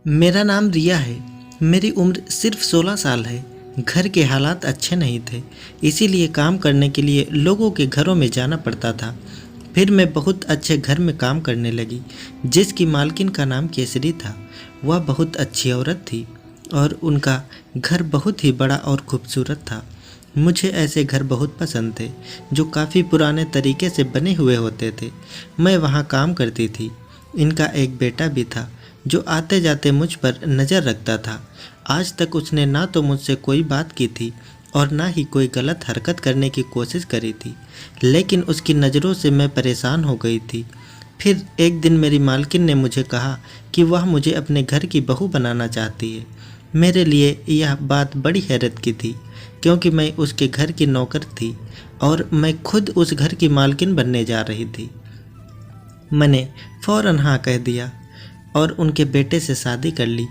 मेरा नाम रिया है। मेरी उम्र सिर्फ 16 साल है। घर के हालात अच्छे नहीं थे, इसीलिए काम करने के लिए लोगों के घरों में जाना पड़ता था। फिर मैं बहुत अच्छे घर में काम करने लगी, जिसकी मालकिन का नाम केसरी था। वह बहुत अच्छी औरत थी और उनका घर बहुत ही बड़ा और खूबसूरत था। मुझे ऐसे घर बहुत पसंद थे, जो काफ़ी पुराने तरीके से बने हुए होते थे। मैं वहाँ काम करती थी। इनका एक बेटा भी था, जो आते जाते मुझ पर नज़र रखता था। आज तक उसने ना तो मुझसे कोई बात की थी और ना ही कोई गलत हरकत करने की कोशिश करी थी, लेकिन उसकी नज़रों से मैं परेशान हो गई थी। फिर एक दिन मेरी मालकिन ने मुझे कहा कि वह मुझे अपने घर की बहू बनाना चाहती है। मेरे लिए यह बात बड़ी हैरत की थी, क्योंकि मैं उसके घर की नौकर थी और मैं खुद उस घर की मालकिन बनने जा रही थी। मैंने फ़ौरन हाँ कह दिया और उनके बेटे से शादी कर ली।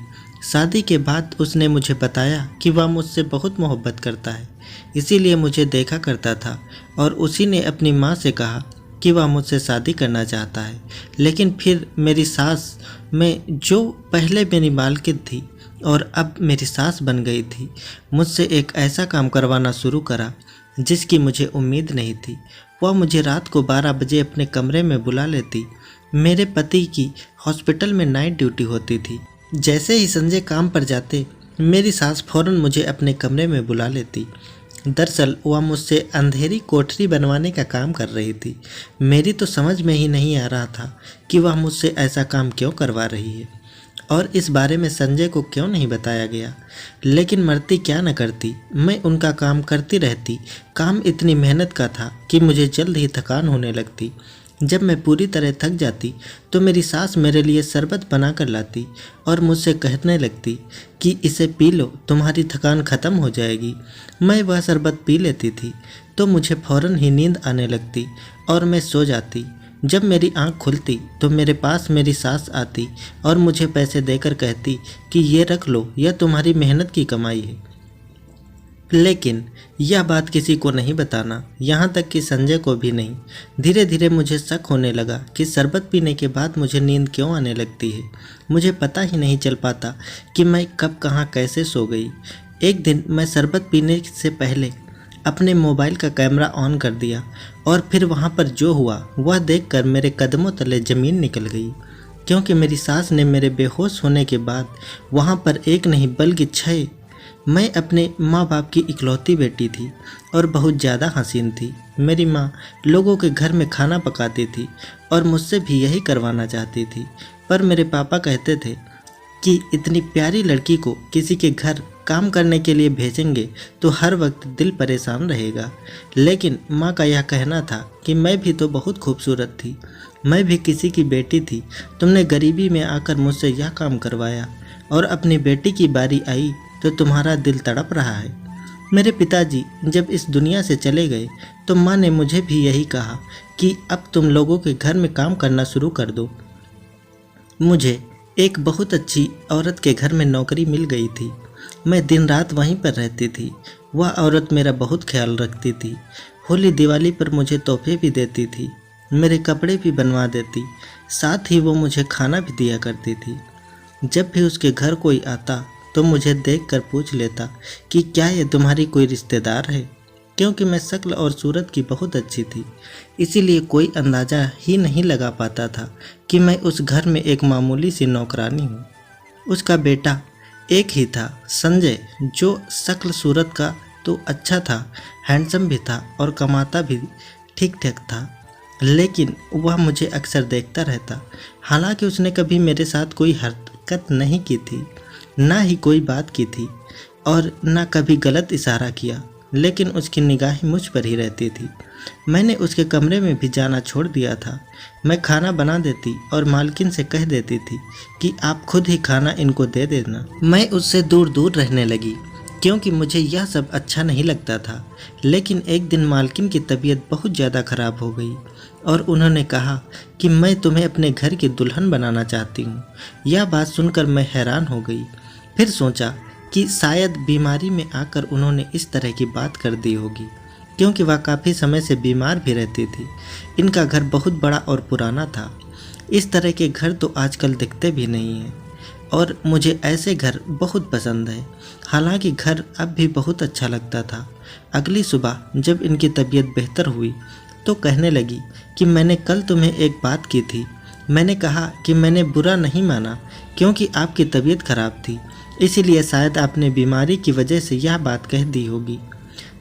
शादी के बाद उसने मुझे बताया कि वह मुझसे बहुत मोहब्बत करता है, इसीलिए मुझे देखा करता था और उसी ने अपनी माँ से कहा कि वह मुझसे शादी करना चाहता है। लेकिन फिर मेरी सास में, जो पहले मेरी मालकिन थी और अब मेरी सास बन गई थी, मुझसे एक ऐसा काम करवाना शुरू करा जिसकी मुझे उम्मीद नहीं थी। वह मुझे रात को 12 बजे अपने कमरे में बुला लेती। मेरे पति की हॉस्पिटल में नाइट ड्यूटी होती थी। जैसे ही संजय काम पर जाते, मेरी सास फौरन मुझे अपने कमरे में बुला लेती। दरअसल वह मुझसे अंधेरी कोठरी बनवाने का काम कर रही थी। मेरी तो समझ में ही नहीं आ रहा था कि वह मुझसे ऐसा काम क्यों करवा रही है और इस बारे में संजय को क्यों नहीं बताया गया। लेकिन मरती क्या न करती, मैं उनका काम करती रहती। काम इतनी मेहनत का था कि मुझे जल्द ही थकान होने लगती। जब मैं पूरी तरह थक जाती तो मेरी सास मेरे लिए शरबत बना कर लाती और मुझसे कहने लगती कि इसे पी लो, तुम्हारी थकान ख़त्म हो जाएगी। मैं वह शरबत पी लेती थी तो मुझे फ़ौरन ही नींद आने लगती और मैं सो जाती। जब मेरी आंख खुलती तो मेरे पास मेरी सास आती और मुझे पैसे देकर कहती कि ये रख लो, यह तुम्हारी मेहनत की कमाई है। लेकिन यह बात किसी को नहीं बताना, यहाँ तक कि संजय को भी नहीं। धीरे धीरे मुझे शक होने लगा कि शरबत पीने के बाद मुझे नींद क्यों आने लगती है। मुझे पता ही नहीं चल पाता कि मैं कब कहाँ कैसे सो गई। एक दिन मैं शरबत पीने से पहले अपने मोबाइल का कैमरा ऑन कर दिया और फिर वहाँ पर जो हुआ वह देखकर मेरे कदमों तले ज़मीन निकल गई, क्योंकि मेरी सास ने मेरे बेहोश होने के बाद वहाँ पर एक नहीं बल्कि 6। मैं अपने माँ बाप की इकलौती बेटी थी और बहुत ज़्यादा हसीन थी। मेरी माँ लोगों के घर में खाना पकाती थी और मुझसे भी यही करवाना चाहती थी, पर मेरे पापा कहते थे कि इतनी प्यारी लड़की को किसी के घर काम करने के लिए भेजेंगे तो हर वक्त दिल परेशान रहेगा। लेकिन माँ का यह कहना था कि मैं भी तो बहुत खूबसूरत थी, मैं भी किसी की बेटी थी। तुमने गरीबी में आकर मुझसे यह काम करवाया और अपनी बेटी की बारी आई तो तुम्हारा दिल तड़प रहा है। मेरे पिताजी जब इस दुनिया से चले गए तो माँ ने मुझे भी यही कहा कि अब तुम लोगों के घर में काम करना शुरू कर दो। मुझे एक बहुत अच्छी औरत के घर में नौकरी मिल गई थी। मैं दिन रात वहीं पर रहती थी। वह औरत मेरा बहुत ख्याल रखती थी। होली दिवाली पर मुझे तोहफे भी देती थी, मेरे कपड़े भी बनवा देती, साथ ही वो मुझे खाना भी दिया करती थी। जब भी उसके घर कोई आता तो मुझे देखकर पूछ लेता कि क्या ये तुम्हारी कोई रिश्तेदार है, क्योंकि मैं शक्ल और सूरत की बहुत अच्छी थी। इसीलिए कोई अंदाज़ा ही नहीं लगा पाता था कि मैं उस घर में एक मामूली सी नौकरानी हूँ। उसका बेटा एक ही था, संजय, जो शक्ल सूरत का तो अच्छा था, हैंडसम भी था और कमाता भी ठीक ठाक था। लेकिन वह मुझे अक्सर देखता रहता। हालांकि उसने कभी मेरे साथ कोई हरकत नहीं की थी, ना ही कोई बात की थी और ना कभी गलत इशारा किया, लेकिन उसकी निगाहें मुझ पर ही रहती थी। मैंने उसके कमरे में भी जाना छोड़ दिया था। मैं खाना बना देती और मालकिन से कह देती थी कि आप खुद ही खाना इनको दे देना। मैं उससे दूर दूर रहने लगी, क्योंकि मुझे यह सब अच्छा नहीं लगता था। लेकिन एक दिन मालकिन की तबीयत बहुत ज़्यादा ख़राब हो गई और उन्होंने कहा कि मैं तुम्हें अपने घर की दुल्हन बनाना चाहती हूँ। यह बात सुनकर मैं हैरान हो गई। फिर सोचा कि शायद बीमारी में आकर उन्होंने इस तरह की बात कर दी होगी, क्योंकि वह काफ़ी समय से बीमार भी रहती थी। इनका घर बहुत बड़ा और पुराना था। इस तरह के घर तो आजकल दिखते भी नहीं हैं और मुझे ऐसे घर बहुत पसंद है। हालांकि घर अब भी बहुत अच्छा लगता था। अगली सुबह जब इनकी तबीयत बेहतर हुई तो कहने लगी कि मैंने कल तुम्हें एक बात की थी। मैंने कहा कि मैंने बुरा नहीं माना, क्योंकि आपकी तबीयत खराब थी, इसीलिए शायद आपने बीमारी की वजह से यह बात कह दी होगी।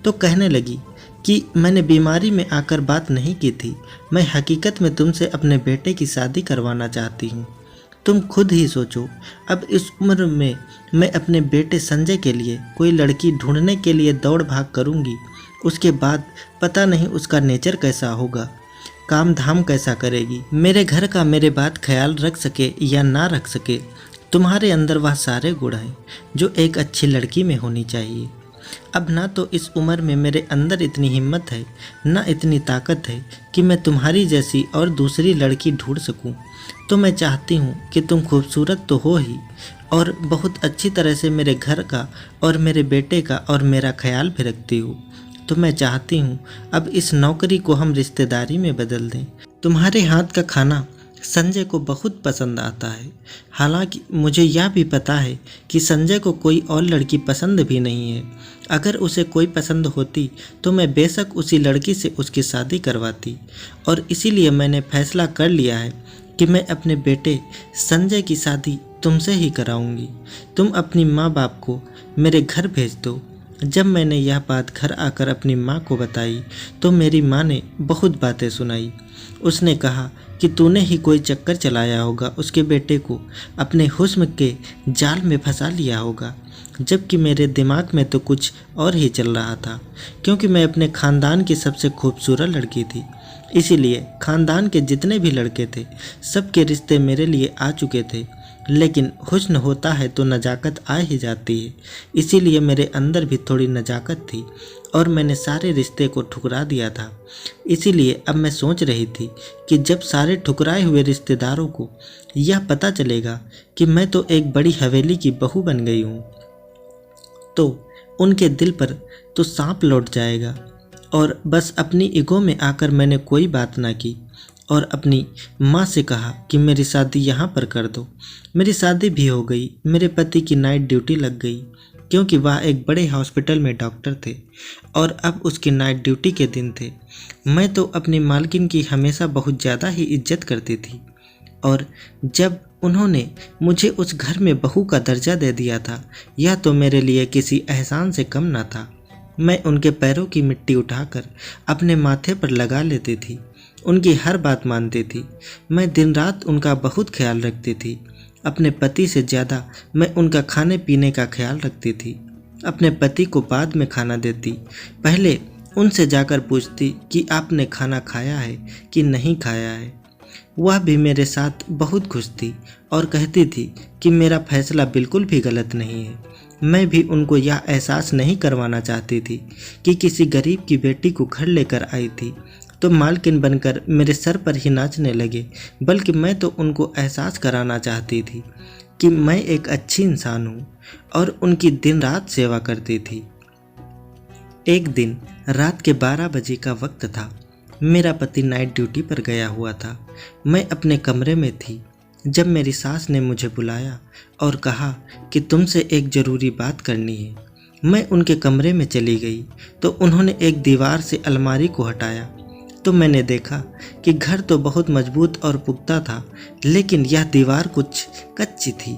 तो कहने लगी कि मैंने बीमारी में आकर बात नहीं की थी, मैं हकीकत में तुमसे अपने बेटे की शादी करवाना चाहती हूँ। तुम खुद ही सोचो, अब इस उम्र में मैं अपने बेटे संजय के लिए कोई लड़की ढूंढने के लिए दौड़ भाग करूँगी। उसके बाद पता नहीं उसका नेचर कैसा होगा, काम धाम कैसा करेगी, मेरे घर का मेरे बात ख्याल रख सके या ना रख सके। तुम्हारे अंदर वह सारे गुण हैं जो एक अच्छी लड़की में होनी चाहिए। अब ना तो इस उम्र में मेरे अंदर इतनी हिम्मत है, ना इतनी ताकत है कि मैं तुम्हारी जैसी और दूसरी लड़की ढूंढ सकूं। तो मैं चाहती हूँ कि तुम खूबसूरत तो हो ही, और बहुत अच्छी तरह से मेरे घर का और मेरे बेटे का और मेरा ख्याल भी रखती हो। तो मैं चाहती हूँ अब इस नौकरी को हम रिश्तेदारी में बदल दें। तुम्हारे हाथ का खाना संजय को बहुत पसंद आता है। हालांकि मुझे यह भी पता है कि संजय को कोई और लड़की पसंद भी नहीं है। अगर उसे कोई पसंद होती तो मैं बेशक उसी लड़की से उसकी शादी करवाती, और इसीलिए मैंने फैसला कर लिया है कि मैं अपने बेटे संजय की शादी तुमसे ही कराऊंगी। तुम अपनी माँ बाप को मेरे घर भेज दो। जब मैंने यह बात घर आकर अपनी माँ को बताई तो मेरी माँ ने बहुत बातें सुनाई। उसने कहा कि तूने ही कोई चक्कर चलाया होगा, उसके बेटे को अपने हुस्न के जाल में फंसा लिया होगा। जबकि मेरे दिमाग में तो कुछ और ही चल रहा था, क्योंकि मैं अपने ख़ानदान की सबसे खूबसूरत लड़की थी। इसीलिए ख़ानदान के जितने भी लड़के थे सबके रिश्ते मेरे लिए आ चुके थे। लेकिन हुस्न होता है तो नज़ाकत आ ही जाती है, इसीलिए मेरे अंदर भी थोड़ी नज़ाकत थी और मैंने सारे रिश्ते को ठुकरा दिया था। इसीलिए अब मैं सोच रही थी कि जब सारे ठुकराए हुए रिश्तेदारों को यह पता चलेगा कि मैं तो एक बड़ी हवेली की बहू बन गई हूँ, तो उनके दिल पर तो सांप लौट जाएगा। और बस अपनी ईगो में आकर मैंने कोई बात ना की और अपनी माँ से कहा कि मेरी शादी यहाँ पर कर दो। मेरी शादी भी हो गई। मेरे पति की नाइट ड्यूटी लग गई, क्योंकि वह एक बड़े हॉस्पिटल में डॉक्टर थे और अब उसकी नाइट ड्यूटी के दिन थे। मैं तो अपनी मालकिन की हमेशा बहुत ज़्यादा ही इज्जत करती थी, और जब उन्होंने मुझे उस घर में बहू का दर्जा दे दिया था, यह तो मेरे लिए किसी एहसान से कम ना था। मैं उनके पैरों की मिट्टी उठाकर अपने माथे पर लगा लेती थी, उनकी हर बात मानती थी। मैं दिन रात उनका बहुत ख्याल रखती थी। अपने पति से ज़्यादा मैं उनका खाने पीने का ख्याल रखती थी। अपने पति को बाद में खाना देती, पहले उनसे जाकर पूछती कि आपने खाना खाया है कि नहीं खाया है। वह भी मेरे साथ बहुत खुश थी और कहती थी कि मेरा फैसला बिल्कुल भी गलत नहीं है। मैं भी उनको यह एहसास नहीं करवाना चाहती थी कि किसी गरीब की बेटी को घर लेकर आई थी तो मालकिन बनकर मेरे सर पर ही नाचने लगे, बल्कि मैं तो उनको एहसास कराना चाहती थी कि मैं एक अच्छी इंसान हूँ और उनकी दिन रात सेवा करती थी। एक दिन रात के 12 बजे का वक्त था। मेरा पति नाइट ड्यूटी पर गया हुआ था। मैं अपने कमरे में थी जब मेरी सास ने मुझे बुलाया और कहा कि तुमसे एक ज़रूरी बात करनी है। मैं उनके कमरे में चली गई तो उन्होंने एक दीवार से अलमारी को हटाया तो मैंने देखा कि घर तो बहुत मजबूत और पुख्ता था, लेकिन यह दीवार कुछ कच्ची थी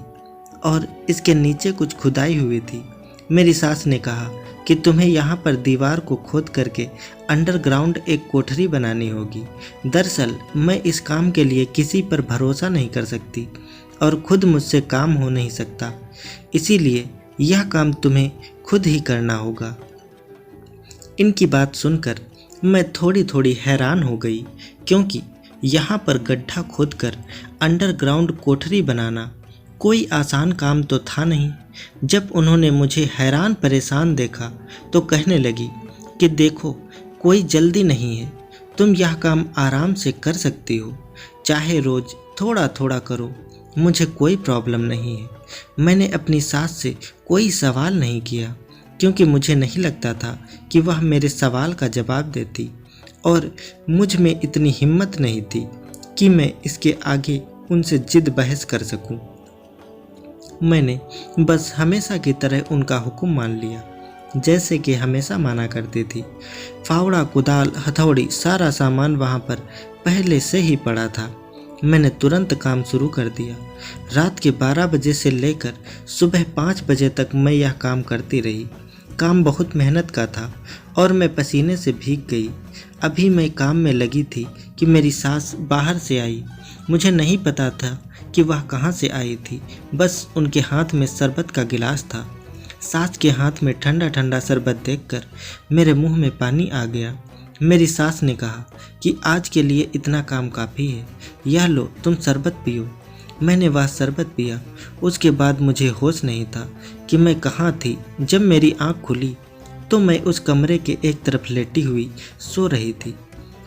और इसके नीचे कुछ खुदाई हुई थी। मेरी सास ने कहा कि तुम्हें यहाँ पर दीवार को खोद करके अंडरग्राउंड एक कोठरी बनानी होगी। दरअसल मैं इस काम के लिए किसी पर भरोसा नहीं कर सकती और खुद मुझसे काम हो नहीं सकता, इसीलिए यह काम तुम्हें खुद ही करना होगा। इनकी बात सुनकर मैं थोड़ी थोड़ी हैरान हो गई, क्योंकि यहाँ पर गड्ढा खोदकर अंडरग्राउंड कोठरी बनाना कोई आसान काम तो था नहीं। जब उन्होंने मुझे हैरान परेशान देखा तो कहने लगी कि देखो, कोई जल्दी नहीं है, तुम यह काम आराम से कर सकती हो, चाहे रोज़ थोड़ा थोड़ा करो, मुझे कोई प्रॉब्लम नहीं है। मैंने अपनी सास से कोई सवाल नहीं किया, क्योंकि मुझे नहीं लगता था कि वह मेरे सवाल का जवाब देती, और मुझ में इतनी हिम्मत नहीं थी कि मैं इसके आगे उनसे जिद बहस कर सकूं। मैंने बस हमेशा की तरह उनका हुक्म मान लिया, जैसे कि हमेशा माना करती थी। फावड़ा, कुदाल, हथौड़ी, सारा सामान वहाँ पर पहले से ही पड़ा था। मैंने तुरंत काम शुरू कर दिया। रात के 12 बजे से लेकर सुबह 5 बजे तक मैं यह काम करती रही। काम बहुत मेहनत का था और मैं पसीने से भीग गई। अभी मैं काम में लगी थी कि मेरी सास बाहर से आई। मुझे नहीं पता था कि वह कहाँ से आई थी, बस उनके हाथ में शरबत का गिलास था। सास के हाथ में ठंडा ठंडा शरबत देखकर मेरे मुंह में पानी आ गया। मेरी सास ने कहा कि आज के लिए इतना काम काफ़ी है, यह लो तुम शरबत पियो। मैंने वह शरबत पिया। उसके बाद मुझे होश नहीं था कि मैं कहाँ थी। जब मेरी आँख खुली तो मैं उस कमरे के एक तरफ लेटी हुई सो रही थी।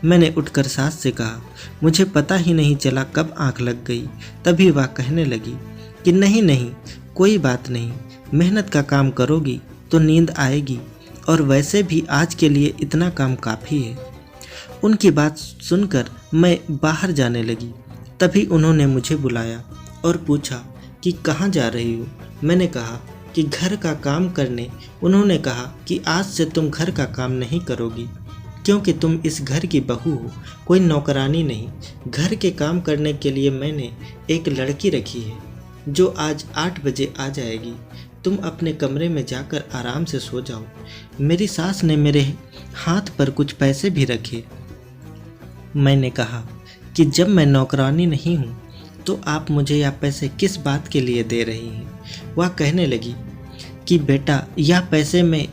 मैंने उठकर सास से कहा, मुझे पता ही नहीं चला कब आँख लग गई। तभी वह कहने लगी कि नहीं नहीं, कोई बात नहीं, मेहनत का काम करोगी तो नींद आएगी, और वैसे भी आज के लिए इतना काम काफ़ी है। उनकी बात सुनकर मैं बाहर जाने लगी। तभी उन्होंने मुझे बुलाया और पूछा कि कहाँ जा रही हो। मैंने कहा कि घर का काम करने। उन्होंने कहा कि आज से तुम घर का काम नहीं करोगी, क्योंकि तुम इस घर की बहू हो, कोई नौकरानी नहीं। घर के काम करने के लिए मैंने एक लड़की रखी है जो आज 8 बजे आ जाएगी। तुम अपने कमरे में जाकर आराम से सो जाओ। मेरी सास ने मेरे हाथ पर कुछ पैसे भी रखे। मैंने कहा कि जब मैं नौकरानी नहीं हूँ तो आप मुझे यह पैसे किस बात के लिए दे रही हैं। वह कहने लगी कि बेटा, यह पैसे मैं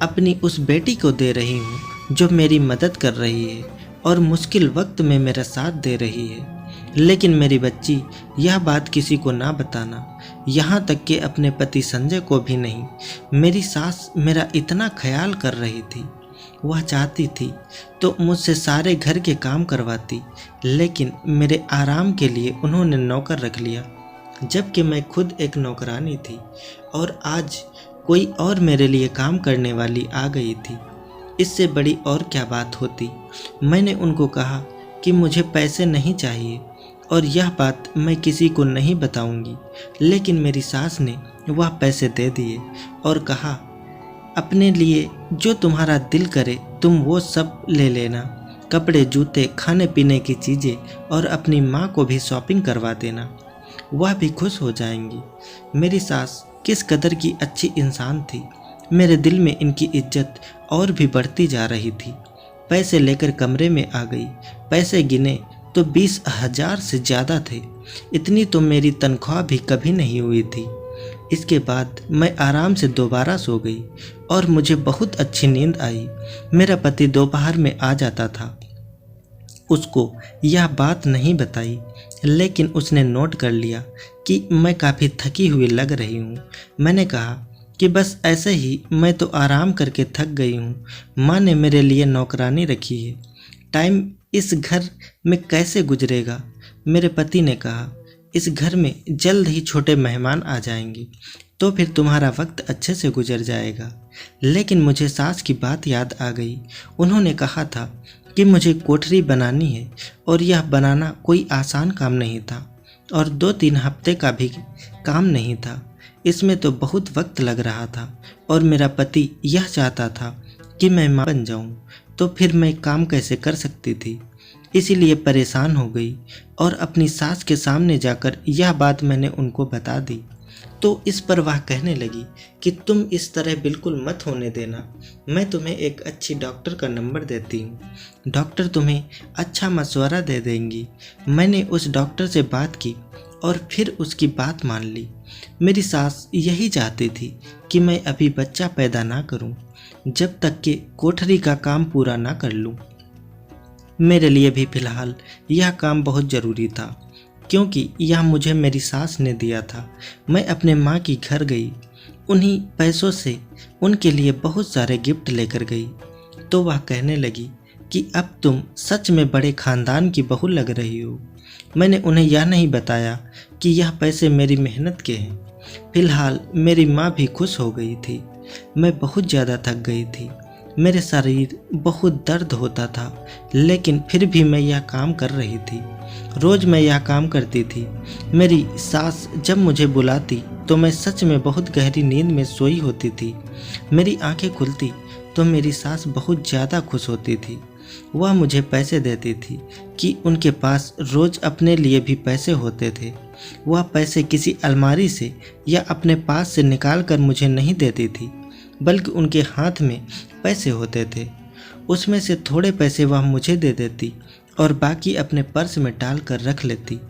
अपनी उस बेटी को दे रही हूँ जो मेरी मदद कर रही है और मुश्किल वक्त में मेरा साथ दे रही है। लेकिन मेरी बच्ची, यह बात किसी को ना बताना, यहाँ तक कि अपने पति संजय को भी नहीं। मेरी सास मेरा इतना ख्याल कर रही थी। वह चाहती थी तो मुझसे सारे घर के काम करवाती, लेकिन मेरे आराम के लिए उन्होंने नौकर रख लिया, जबकि मैं खुद एक नौकरानी थी और आज कोई और मेरे लिए काम करने वाली आ गई थी। इससे बड़ी और क्या बात होती। मैंने उनको कहा कि मुझे पैसे नहीं चाहिए और यह बात मैं किसी को नहीं बताऊंगी, लेकिन मेरी सास ने वह पैसे दे दिए और कहा, अपने लिए जो तुम्हारा दिल करे तुम वो सब ले लेना, कपड़े, जूते, खाने पीने की चीज़ें, और अपनी माँ को भी शॉपिंग करवा देना, वह भी खुश हो जाएंगी। मेरी सास किस कदर की अच्छी इंसान थी। मेरे दिल में इनकी इज्जत और भी बढ़ती जा रही थी। पैसे लेकर कमरे में आ गई। पैसे गिने तो 20,000 से ज़्यादा थे। इतनी तो मेरी तनख्वाह भी कभी नहीं हुई थी। इसके बाद मैं आराम से दोबारा सो गई और मुझे बहुत अच्छी नींद आई। मेरा पति दोपहर में आ जाता था। उसको यह बात नहीं बताई, लेकिन उसने नोट कर लिया कि मैं काफ़ी थकी हुई लग रही हूँ। मैंने कहा कि बस ऐसे ही, मैं तो आराम करके थक गई हूँ। माँ ने मेरे लिए नौकरानी रखी है, टाइम इस घर में कैसे गुजरेगा। मेरे पति ने कहा, इस घर में जल्द ही छोटे मेहमान आ जाएंगे तो फिर तुम्हारा वक्त अच्छे से गुजर जाएगा। लेकिन मुझे सास की बात याद आ गई। उन्होंने कहा था कि मुझे कोठरी बनानी है और यह बनाना कोई आसान काम नहीं था और 2-3 हफ्ते का भी काम नहीं था। इसमें तो बहुत वक्त लग रहा था और मेरा पति यह चाहता था कि मैं माँ बन जाऊं, तो फिर मैं काम कैसे कर सकती थी। इसीलिए परेशान हो गई और अपनी सास के सामने जाकर यह बात मैंने उनको बता दी। तो इस पर वह कहने लगी कि तुम इस तरह बिल्कुल मत होने देना, मैं तुम्हें एक अच्छी डॉक्टर का नंबर देती हूँ, डॉक्टर तुम्हें अच्छा मशवरा दे देंगी। मैंने उस डॉक्टर से बात की और फिर उसकी बात मान ली। मेरी सास यही चाहती थी कि मैं अभी बच्चा पैदा ना करूं, जब तक कि कोठरी का काम पूरा ना कर लूं। मेरे लिए भी फिलहाल यह काम बहुत ज़रूरी था, क्योंकि यह मुझे मेरी सास ने दिया था। मैं अपने माँ की घर गई, उन्हीं पैसों से उनके लिए बहुत सारे गिफ्ट लेकर गई। तो वह कहने लगी कि अब तुम सच में बड़े ख़ानदान की बहू लग रही हो। मैंने उन्हें यह नहीं बताया कि यह पैसे मेरी मेहनत के हैं। फिलहाल मेरी माँ भी खुश हो गई थी। मैं बहुत ज़्यादा थक गई थी, मेरे शरीर बहुत दर्द होता था, लेकिन फिर भी मैं यह काम कर रही थी। रोज़ मैं यह काम करती थी। मेरी सास जब मुझे बुलाती तो मैं सच में बहुत गहरी नींद में सोई होती थी। मेरी आंखें खुलती तो मेरी सास बहुत ज़्यादा खुश होती थी। वह मुझे पैसे देती थी कि उनके पास रोज़ अपने लिए भी पैसे होते थे। वह पैसे किसी अलमारी से या अपने पास से निकाल कर मुझे नहीं देती थी, बल्कि उनके हाथ में पैसे होते थे। उसमें से थोड़े पैसे वह मुझे दे देती और बाकी अपने पर्स में डाल कर रख लेती।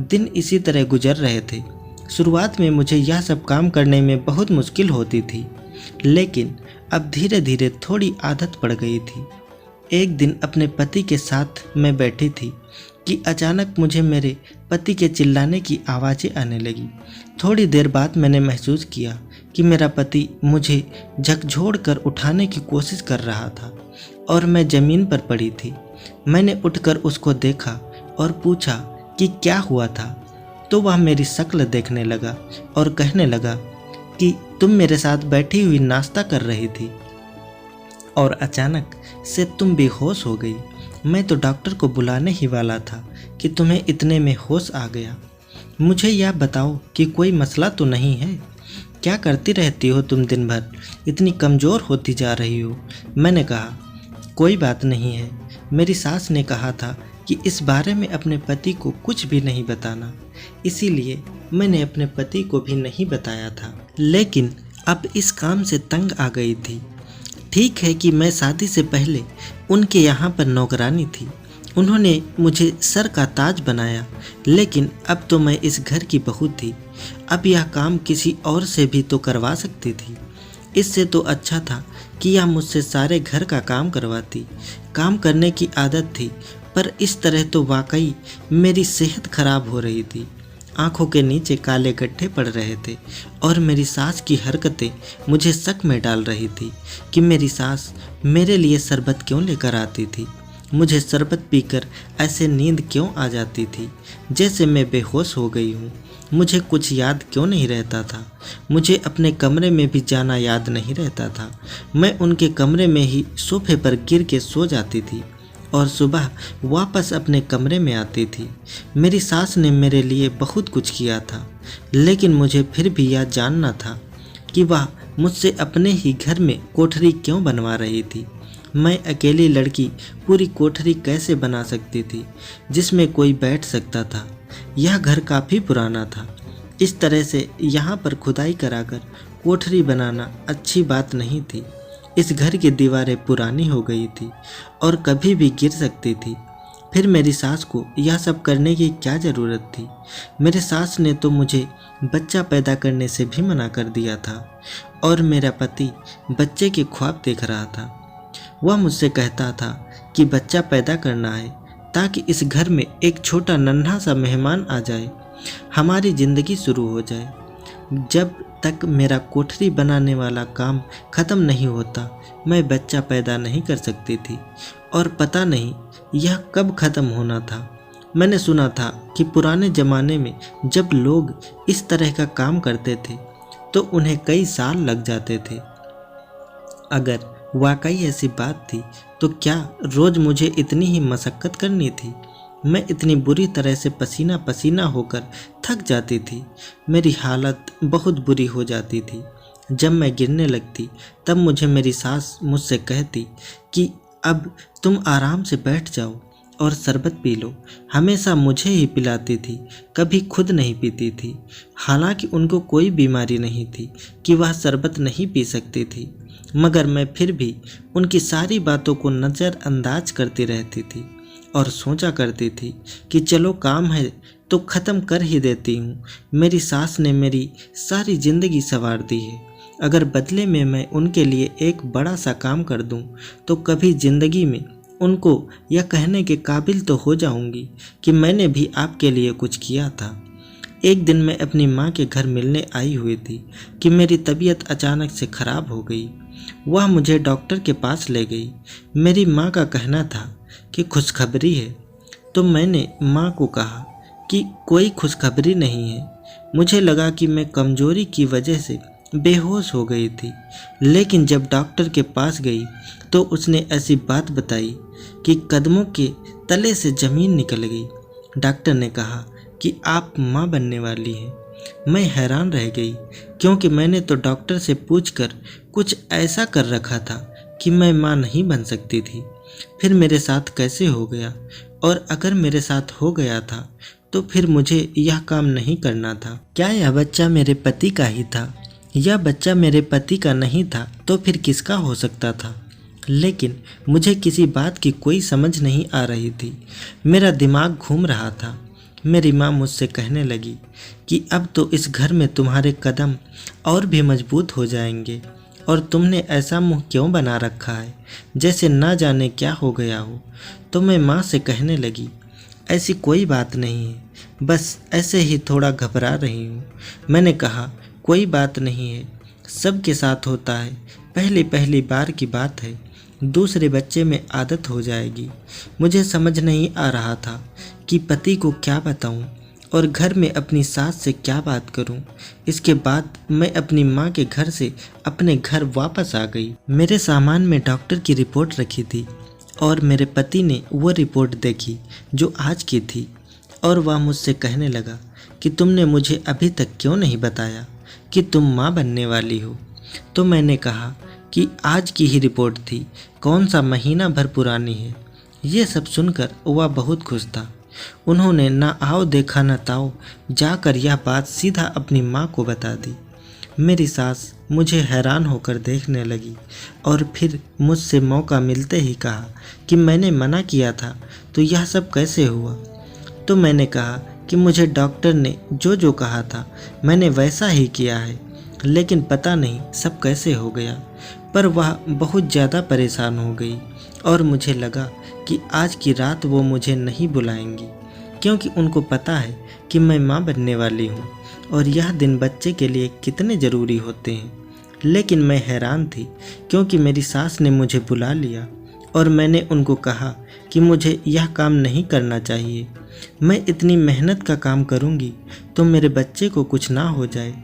दिन इसी तरह गुजर रहे थे। शुरुआत में मुझे यह सब काम करने में बहुत मुश्किल होती थी, लेकिन अब धीरे धीरे थोड़ी आदत पड़ गई थी। एक दिन अपने पति के साथ मैं बैठी थी कि अचानक मुझे मेरे पति के चिल्लाने की आवाज़ें आने लगी। थोड़ी देर बाद मैंने महसूस किया कि मेरा पति मुझे झकझोर कर उठाने की कोशिश कर रहा था और मैं ज़मीन पर पड़ी थी। मैंने उठकर उसको देखा और पूछा कि क्या हुआ था, तो वह मेरी शक्ल देखने लगा और कहने लगा कि तुम मेरे साथ बैठी हुई नाश्ता कर रही थी और अचानक से तुम बेहोश हो गई। मैं तो डॉक्टर को बुलाने ही वाला था कि तुम्हें इतने में होश आ गया। मुझे यह बताओ कि कोई मसला तो नहीं है? क्या करती रहती हो तुम दिन भर? इतनी कमज़ोर होती जा रही हो। मैंने कहा, कोई बात नहीं है। मेरी सास ने कहा था कि इस बारे में अपने पति को कुछ भी नहीं बताना, इसीलिए मैंने अपने पति को भी नहीं बताया था। लेकिन अब इस काम से तंग आ गई थी। ठीक है कि मैं शादी से पहले उनके यहाँ पर नौकरानी थी। उन्होंने मुझे सर का ताज बनाया, लेकिन अब तो मैं इस घर की बहू थी। अब यह काम किसी और से भी तो करवा सकती थी। इससे तो अच्छा था कि यह मुझसे सारे घर का काम करवाती। काम करने की आदत थी, पर इस तरह तो वाकई मेरी सेहत खराब हो रही थी। आंखों के नीचे काले गड्ढे पड़ रहे थे और मेरी सास की हरकतें मुझे शक में डाल रही थी कि मेरी सास मेरे लिए शरबत क्यों लेकर आती थी। मुझे शरबत पीकर ऐसे नींद क्यों आ जाती थी जैसे मैं बेहोश हो गई हूँ। मुझे कुछ याद क्यों नहीं रहता था। मुझे अपने कमरे में भी जाना याद नहीं रहता था। मैं उनके कमरे में ही सोफे पर गिर के सो जाती थी और सुबह वापस अपने कमरे में आती थी। मेरी सास ने मेरे लिए बहुत कुछ किया था, लेकिन मुझे फिर भी यह जानना था कि वह मुझसे अपने ही घर में कोठरी क्यों बनवा रही थी। मैं अकेली लड़की पूरी कोठरी कैसे बना सकती थी जिसमें कोई बैठ सकता था। यह घर काफ़ी पुराना था। इस तरह से यहाँ पर खुदाई कराकर कोठरी बनाना अच्छी बात नहीं थी। इस घर की दीवारें पुरानी हो गई थी और कभी भी गिर सकती थी। फिर मेरी सास को यह सब करने की क्या ज़रूरत थी? मेरे सास ने तो मुझे बच्चा पैदा करने से भी मना कर दिया था और मेरा पति बच्चे के ख्वाब देख रहा था। वह मुझसे कहता था कि बच्चा पैदा करना है ताकि इस घर में एक छोटा नन्हा सा मेहमान आ जाए, हमारी ज़िंदगी शुरू हो जाए। जब तक मेरा कोठरी बनाने वाला काम ख़त्म नहीं होता, मैं बच्चा पैदा नहीं कर सकती थी और पता नहीं यह कब ख़त्म होना था। मैंने सुना था कि पुराने ज़माने में जब लोग इस तरह का काम करते थे तो उन्हें कई साल लग जाते थे। अगर वाकई ऐसी बात थी तो क्या रोज़ मुझे इतनी ही मशक्क़त करनी थी? मैं इतनी बुरी तरह से पसीना पसीना होकर थक जाती थी। मेरी हालत बहुत बुरी हो जाती थी। जब मैं गिरने लगती तब मुझे मेरी सास मुझसे कहती कि अब तुम आराम से बैठ जाओ और शरबत पी लो। हमेशा मुझे ही पिलाती थी, कभी खुद नहीं पीती थी। हालांकि उनको कोई बीमारी नहीं थी कि वह शरबत नहीं पी सकती थी, मगर मैं फिर भी उनकी सारी बातों को नज़रअंदाज करती रहती थी और सोचा करती थी कि चलो काम है तो ख़त्म कर ही देती हूँ। मेरी सास ने मेरी सारी ज़िंदगी संवार दी है। अगर बदले में मैं उनके लिए एक बड़ा सा काम कर दूँ तो कभी ज़िंदगी में उनको यह कहने के काबिल तो हो जाऊँगी कि मैंने भी आपके लिए कुछ किया था। एक दिन मैं अपनी माँ के घर मिलने आई हुई थी कि मेरी तबीयत अचानक से ख़राब हो गई। वह मुझे डॉक्टर के पास ले गई। मेरी माँ का कहना था कि खुशखबरी है, तो मैंने माँ को कहा कि कोई खुशखबरी नहीं है। मुझे लगा कि मैं कमज़ोरी की वजह से बेहोश हो गई थी, लेकिन जब डॉक्टर के पास गई तो उसने ऐसी बात बताई कि कदमों के तले से ज़मीन निकल गई। डॉक्टर ने कहा कि आप माँ बनने वाली हैं। मैं हैरान रह गई, क्योंकि मैंने तो डॉक्टर से पूछकर कुछ ऐसा कर रखा था कि मैं माँ नहीं बन सकती थी। फिर मेरे साथ कैसे हो गया? और अगर मेरे साथ हो गया था तो फिर मुझे यह काम नहीं करना था। क्या यह बच्चा मेरे पति का ही था? यह बच्चा मेरे पति का नहीं था तो फिर किसका हो सकता था? लेकिन मुझे किसी बात की कोई समझ नहीं आ रही थी। मेरा दिमाग घूम रहा था। मेरी माँ मुझसे कहने लगी कि अब तो इस घर में तुम्हारे कदम और भी मजबूत हो जाएंगे, और तुमने ऐसा मुंह क्यों बना रखा है जैसे ना जाने क्या हो गया हो। तो मैं माँ से कहने लगी, ऐसी कोई बात नहीं है, बस ऐसे ही थोड़ा घबरा रही हूँ। मैंने कहा, कोई बात नहीं है, सबके साथ होता है, पहली बार की बात है, दूसरे बच्चे में आदत हो जाएगी। मुझे समझ नहीं आ रहा था कि पति को क्या बताऊं और घर में अपनी सास से क्या बात करूं। इसके बाद मैं अपनी माँ के घर से अपने घर वापस आ गई। मेरे सामान में डॉक्टर की रिपोर्ट रखी थी और मेरे पति ने वो रिपोर्ट देखी जो आज की थी, और वह मुझसे कहने लगा कि तुमने मुझे अभी तक क्यों नहीं बताया कि तुम माँ बनने वाली हो। तो मैंने कहा कि आज की ही रिपोर्ट थी, कौन सा महीना भर पुरानी है। ये सब सुनकर वह बहुत खुश था। उन्होंने ना आओ देखा न ताओ जाकर यह बात सीधा अपनी माँ को बता दी। मेरी सास मुझे हैरान होकर देखने लगी और फिर मुझसे मौका मिलते ही कहा कि मैंने मना किया था तो यह सब कैसे हुआ। तो मैंने कहा कि मुझे डॉक्टर ने जो जो कहा था मैंने वैसा ही किया है, लेकिन पता नहीं सब कैसे हो गया। पर वह बहुत ज़्यादा परेशान हो गई और मुझे लगा कि आज की रात वो मुझे नहीं बुलाएंगी, क्योंकि उनको पता है कि मैं माँ बनने वाली हूँ और यह दिन बच्चे के लिए कितने ज़रूरी होते हैं। लेकिन मैं हैरान थी, क्योंकि मेरी सास ने मुझे बुला लिया और मैंने उनको कहा कि मुझे यह काम नहीं करना चाहिए। मैं इतनी मेहनत का काम करूँगी तो मेरे बच्चे को कुछ ना हो जाए।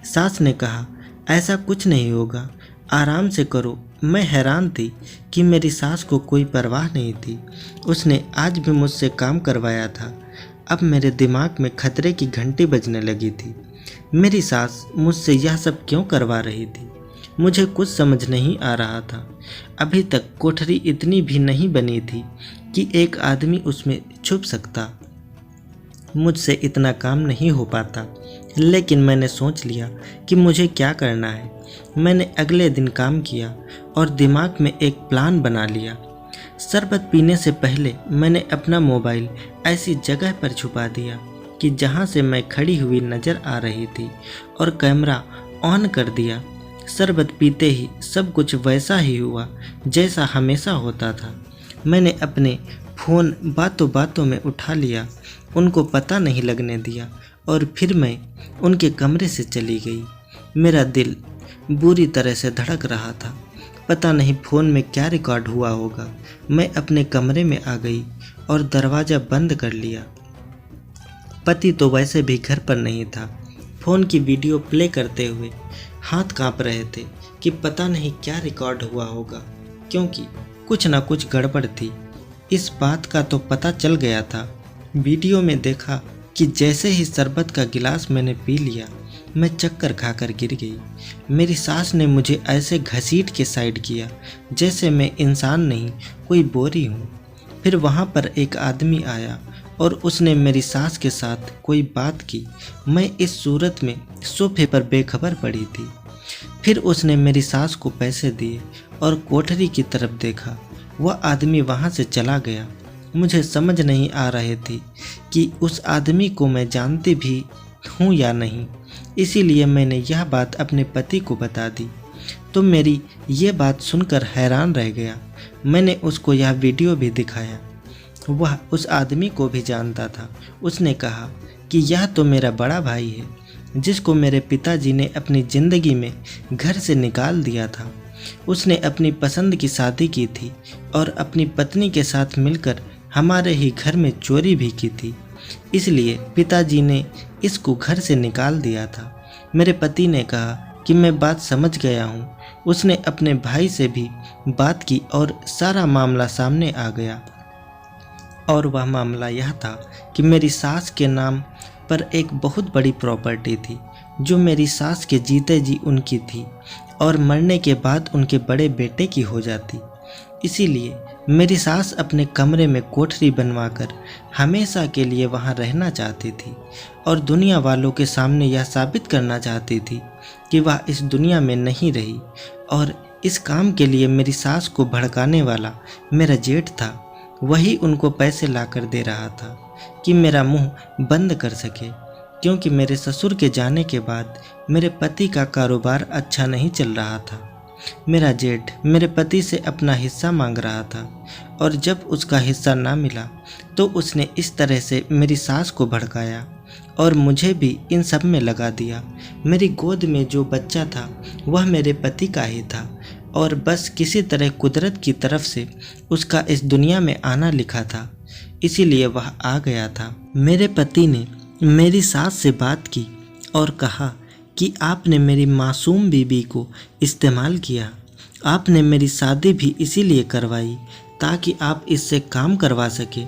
सास ने कहा, ऐसा कुछ नहीं होगा, आराम से करो। मैं हैरान थी कि मेरी सास को कोई परवाह नहीं थी। उसने आज भी मुझसे काम करवाया था। अब मेरे दिमाग में खतरे की घंटी बजने लगी थी। मेरी सास मुझसे यह सब क्यों करवा रही थी, मुझे कुछ समझ नहीं आ रहा था। अभी तक कोठरी इतनी भी नहीं बनी थी कि एक आदमी उसमें छुप सकता। मुझसे इतना काम नहीं हो पाता, लेकिन मैंने सोच लिया कि मुझे क्या करना है। मैंने अगले दिन काम किया और दिमाग में एक प्लान बना लिया। शरबत पीने से पहले मैंने अपना मोबाइल ऐसी जगह पर छुपा दिया कि जहां से मैं खड़ी हुई नज़र आ रही थी, और कैमरा ऑन कर दिया। शरबत पीते ही सब कुछ वैसा ही हुआ जैसा हमेशा होता था। मैंने अपने फ़ोन बातों बातों में उठा लिया, उनको पता नहीं लगने दिया, और फिर मैं उनके कमरे से चली गई। मेरा दिल बुरी तरह से धड़क रहा था। पता नहीं फ़ोन में क्या रिकॉर्ड हुआ होगा। मैं अपने कमरे में आ गई और दरवाज़ा बंद कर लिया। पति तो वैसे भी घर पर नहीं था। फ़ोन की वीडियो प्ले करते हुए हाथ कांप रहे थे कि पता नहीं क्या रिकॉर्ड हुआ होगा, क्योंकि कुछ ना कुछ गड़बड़ थी। इस बात का तो पता चल गया था। वीडियो में देखा कि जैसे ही शरबत का गिलास मैंने पी लिया, मैं चक्कर खाकर गिर गई। मेरी सास ने मुझे ऐसे घसीट के साइड किया जैसे मैं इंसान नहीं कोई बोरी हूँ। फिर वहाँ पर एक आदमी आया और उसने मेरी सास के साथ कोई बात की। मैं इस सूरत में सोफे पर बेखबर पड़ी थी। फिर उसने मेरी सास को पैसे दिए और कोठरी की तरफ देखा। वह आदमी वहाँ से चला गया। मुझे समझ नहीं आ रही थी कि उस आदमी को मैं जानती भी हूँ या नहीं, इसीलिए मैंने यह बात अपने पति को बता दी। तो मेरी ये बात सुनकर हैरान रह गया। मैंने उसको यह वीडियो भी दिखाया। वह उस आदमी को भी जानता था। उसने कहा कि यह तो मेरा बड़ा भाई है, जिसको मेरे पिताजी ने अपनी ज़िंदगी में घर से निकाल दिया था। उसने अपनी पसंद की शादी की थी और अपनी पत्नी के साथ मिलकर हमारे ही घर में चोरी भी की थी, इसलिए पिताजी ने इसको घर से निकाल दिया था। मेरे पति ने कहा कि मैं बात समझ गया हूँ। उसने अपने भाई से भी बात की और सारा मामला सामने आ गया। और वह मामला यह था कि मेरी सास के नाम पर एक बहुत बड़ी प्रॉपर्टी थी जो मेरी सास के जीते जी उनकी थी और मरने के बाद उनके बड़े बेटे की हो जाती। इसीलिए मेरी सास अपने कमरे में कोठरी बनवाकर हमेशा के लिए वहां रहना चाहती थी और दुनिया वालों के सामने यह साबित करना चाहती थी कि वह इस दुनिया में नहीं रही। और इस काम के लिए मेरी सास को भड़काने वाला मेरा जेठ था, वही उनको पैसे लाकर दे रहा था कि मेरा मुंह बंद कर सके, क्योंकि मेरे ससुर के जाने के बाद मेरे पति का कारोबार अच्छा नहीं चल रहा था। मेरा जेठ मेरे पति से अपना हिस्सा मांग रहा था और जब उसका हिस्सा ना मिला तो उसने इस तरह से मेरी सास को भड़काया और मुझे भी इन सब में लगा दिया। मेरी गोद में जो बच्चा था वह मेरे पति का ही था और बस किसी तरह कुदरत की तरफ से उसका इस दुनिया में आना लिखा था, इसीलिए वह आ गया था। मेरे पति ने मेरी सास से बात की और कहा कि आपने मेरी मासूम बीबी को इस्तेमाल किया, आपने मेरी शादी भी इसीलिए करवाई ताकि आप इससे काम करवा सके,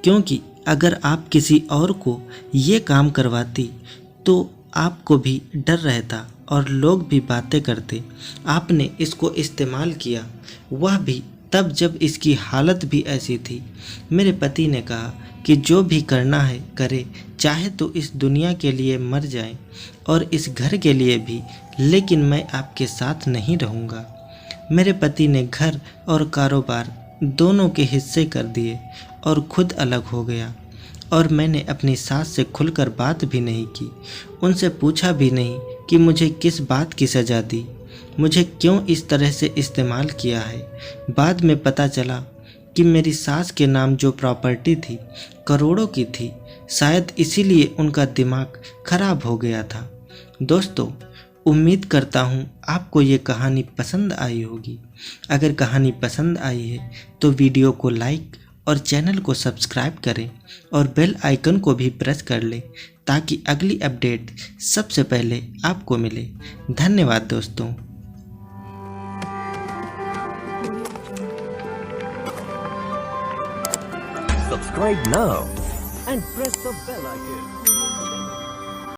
क्योंकि अगर आप किसी और को ये काम करवाती तो आपको भी डर रहता और लोग भी बातें करते। आपने इसको इस्तेमाल किया, वह भी तब जब इसकी हालत भी ऐसी थी। मेरे पति ने कहा कि जो भी करना है करे, चाहे तो इस दुनिया के लिए मर जाए और इस घर के लिए भी, लेकिन मैं आपके साथ नहीं रहूँगा। मेरे पति ने घर और कारोबार दोनों के हिस्से कर दिए और खुद अलग हो गया और मैंने अपनी सास से खुलकर बात भी नहीं की, उनसे पूछा भी नहीं कि मुझे किस बात की सज़ा दी, मुझे क्यों इस तरह से इस्तेमाल किया है। बाद में पता चला कि मेरी सास के नाम जो प्रॉपर्टी थी करोड़ों की थी, शायद इसीलिए उनका दिमाग खराब हो गया था। दोस्तों, उम्मीद करता हूँ आपको ये कहानी पसंद आई होगी। अगर कहानी पसंद आई है तो वीडियो को लाइक और चैनल को सब्सक्राइब करें और बेल आइकन को भी प्रेस कर लें ताकि अगली अपडेट सबसे पहले आपको मिले। धन्यवाद दोस्तों। Subscribe now and press the bell icon.